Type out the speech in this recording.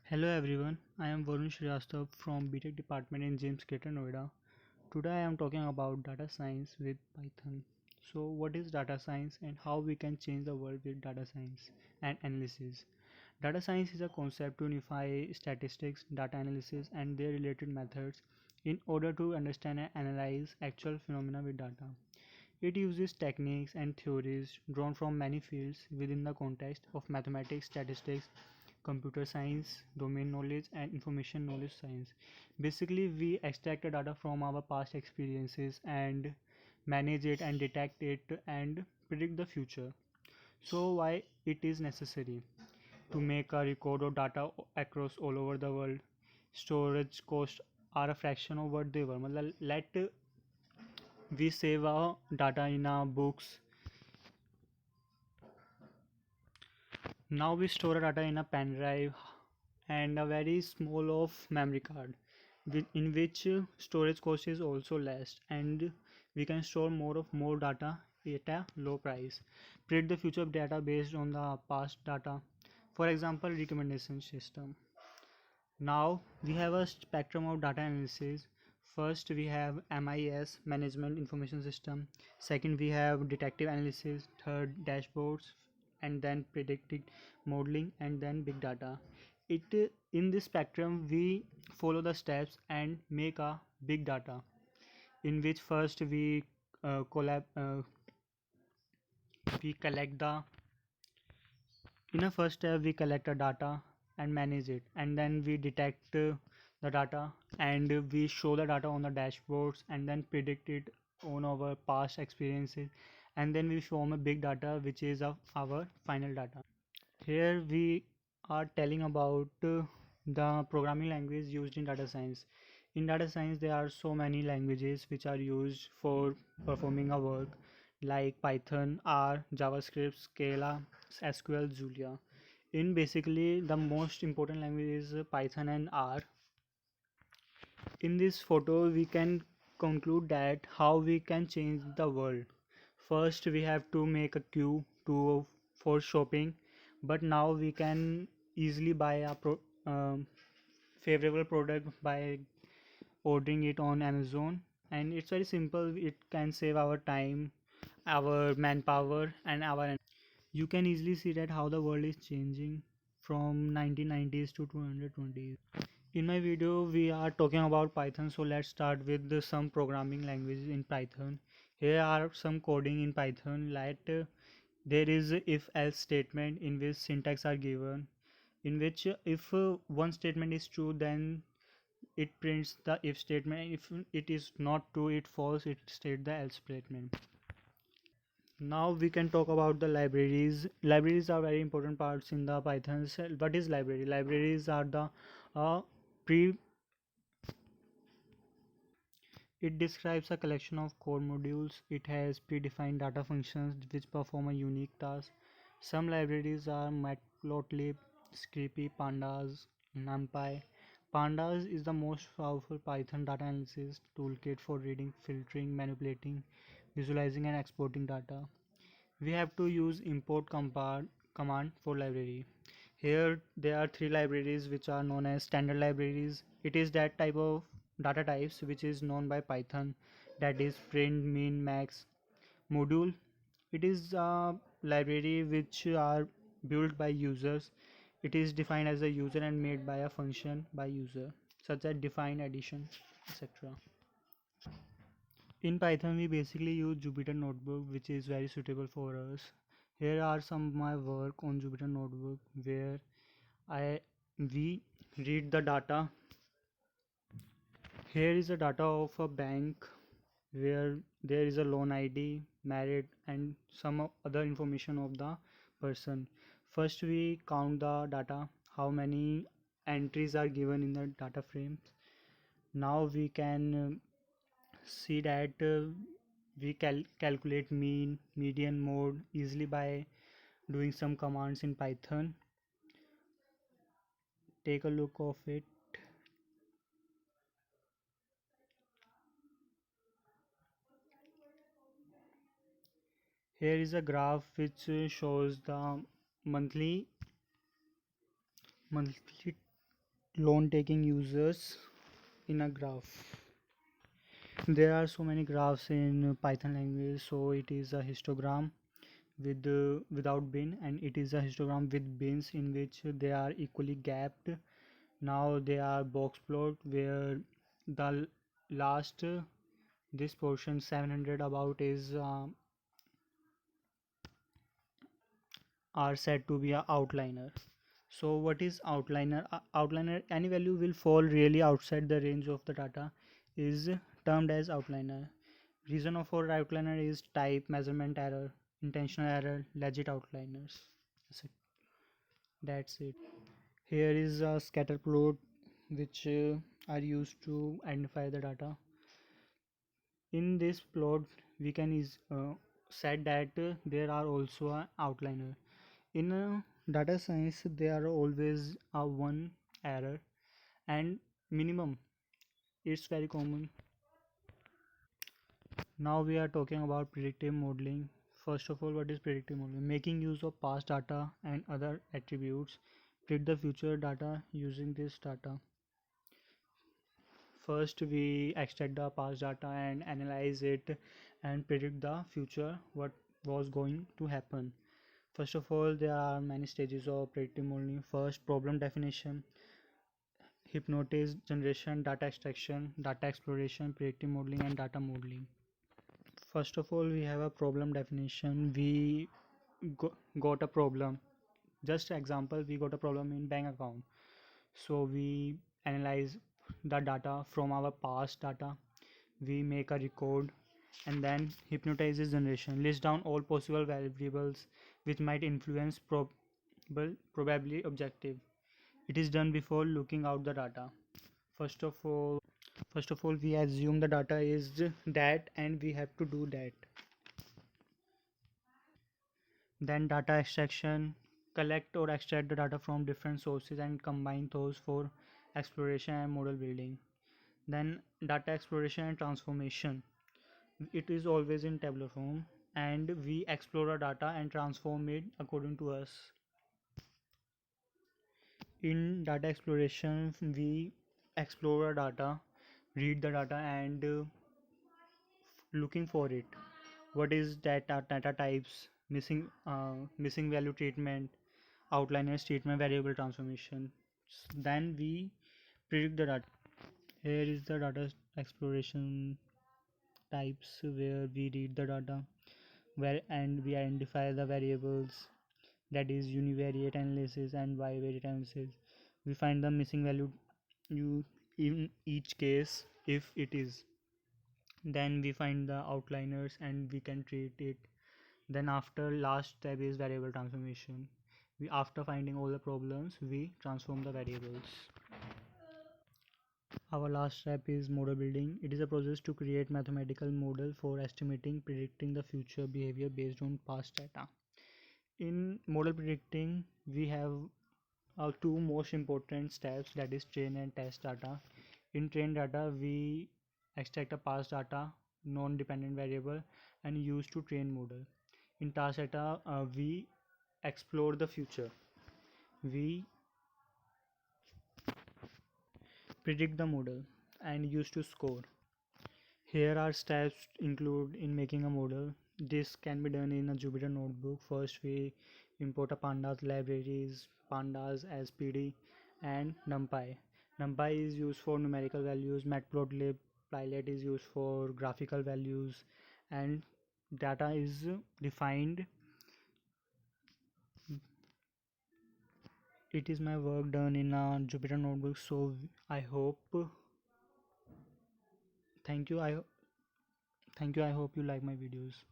Hello everyone, I am Varun Shrivastava from BTech department in James Greater Noida. Today I am talking about data science with Python. So what is data science and how we can change the world with data science and analysis? Data science is a concept to unify statistics, data analysis and their related methods in order to understand and analyze actual phenomena with data. It uses techniques and theories drawn from many fields within the context of mathematics, statistics, computer science, domain knowledge, and information knowledge science. Basically, we extract the data from our past experiences and manage it and detect it and predict the future. So, why it is necessary to make a record of data across all over the world? Storage costs are a fraction of what they were. मतलब let we save our data in our books. Now we store our data in a pen drive and a very small of memory card in which storage cost is also less and we can store more data at a low price. Predict the future of data based on the past data. For example, recommendation system. Now we have a spectrum of data analysis. First we have MIS, management information system. Second we have detective analysis. Third dashboards, and then predictive modeling, and then big data. It in this spectrum we follow the steps and make a big data, in which first we collect the in a first step we collect the data and manage it, and then we detect the data and we show the data on the dashboards and then predict it on our past experiences, and then we form a big data which is of our final data. Here we are telling about the programming language used in data science. In data science, there are so many languages which are used for performing a work like Python, R, JavaScript, Scala, SQL, Julia. In basically the most important language is Python and R. In this photo, we can conclude that how we can change the world. First, we have to make a queue to for shopping, but now we can easily buy a favorable product by ordering it on Amazon, and it's very simple. It can save our time, our manpower, and our energy. You can easily see that how the world is changing from 1990s to 220s. In my video we are talking about Python, so let's start with some programming languages in Python. Here are some coding in Python, like there is a if else statement in which syntax are given, in which if one statement is true then it prints the if statement, if it is not true it false, it states the else statement. Now we can talk about the libraries. Libraries are very important parts in the Python. What is library? Libraries are the pre it describes a collection of core modules. It has predefined data functions which perform a unique task. Some libraries are Matplotlib, Scrypy, Pandas, NumPy. Pandas is the most powerful Python data analysis toolkit for reading, filtering, manipulating, visualizing, and exporting data. We have to use command for library. Here there are three libraries which are known as standard libraries. It is that type of data types which is known by Python, that is print, min, max. Module, it is a library which are built by users. It is defined as a user and made by a function by user, such as define, addition, etc. In Python, we basically use Jupyter Notebook, which is very suitable for us. Here are some of my work on Jupyter Notebook where I we read the data. Here is the data of a bank where there is a loan ID, married, and some other information of the person. First, we count the data, how many entries are given in the data frames. Now we can see that we calculate mean, median, mode easily by doing some commands in Python. Take a look of it. Here is a graph which shows the monthly monthly loan taking users in a graph. There are so many graphs in Python language, so it is a histogram with without bin, and it is a histogram with bins in which they are equally gapped. Now they are box plot where the last this portion 700 about is are said to be a outliner. So what is outliner? Outliner, any value will fall really outside the range of the data is termed as outliner. Reason of for outliner is type, measurement error, intentional error, legit outliners. That's it. That's it. Here is a scatter plot which are used to identify the data. In this plot, we can said that there are also a outliner. In data science, there are always a one error and minimum. It's very common. Now we are talking about predictive modeling. First of all, what is predictive modeling? Making use of past data and other attributes, predict the future data using this data. First, we extract the past data and analyze it and predict the future, what was going to happen. First of all, there are many stages of predictive modeling. First, problem definition, hypothesis generation, data extraction, data exploration, predictive modeling, and data modeling. First of all, we have a problem definition. We got a problem. Just example, we got a problem in bank account. So we analyze the data from our past data. We make a record and then hypnotizes generation. List down all possible variables which might influence probably objective. It is done before looking out the data. First of all, we assume the data is that and we have to do that. Then data extraction, collect or extract the data from different sources and combine those for exploration and model building. Then data exploration and transformation. It is always in tabular form and we explore our data and transform it according to us. In data exploration, we explore our data, read the data and looking for it. What is data types, missing value treatment, outliners treatment, variable transformation. Then we predict the data. Here is the data exploration types where we read the data where and we identify the variables, that is univariate analysis and bivariate analysis. We find the missing value you in each case if it is. Then we find the outliners and we can treat it. Then after last step is variable transformation. We after finding all the problems we transform the variables. Our last step is model building. It is a process to create mathematical model for estimating predicting the future behavior based on past data. In model predicting we have two most important steps, that is train and test data. In train data we extract a past data non-dependent variable and use to train model. In task data we explore the future. We predict the model and use to score. Here are steps include in making a model. This can be done in a Jupyter notebook. First we import a pandas libraries, pandas as PD and numpy. Numpy is used for numerical values, matplotlib pilot is used for graphical values, and data is defined. It is my work done in a Jupyter notebook, so I hope thank you I hope you like my videos.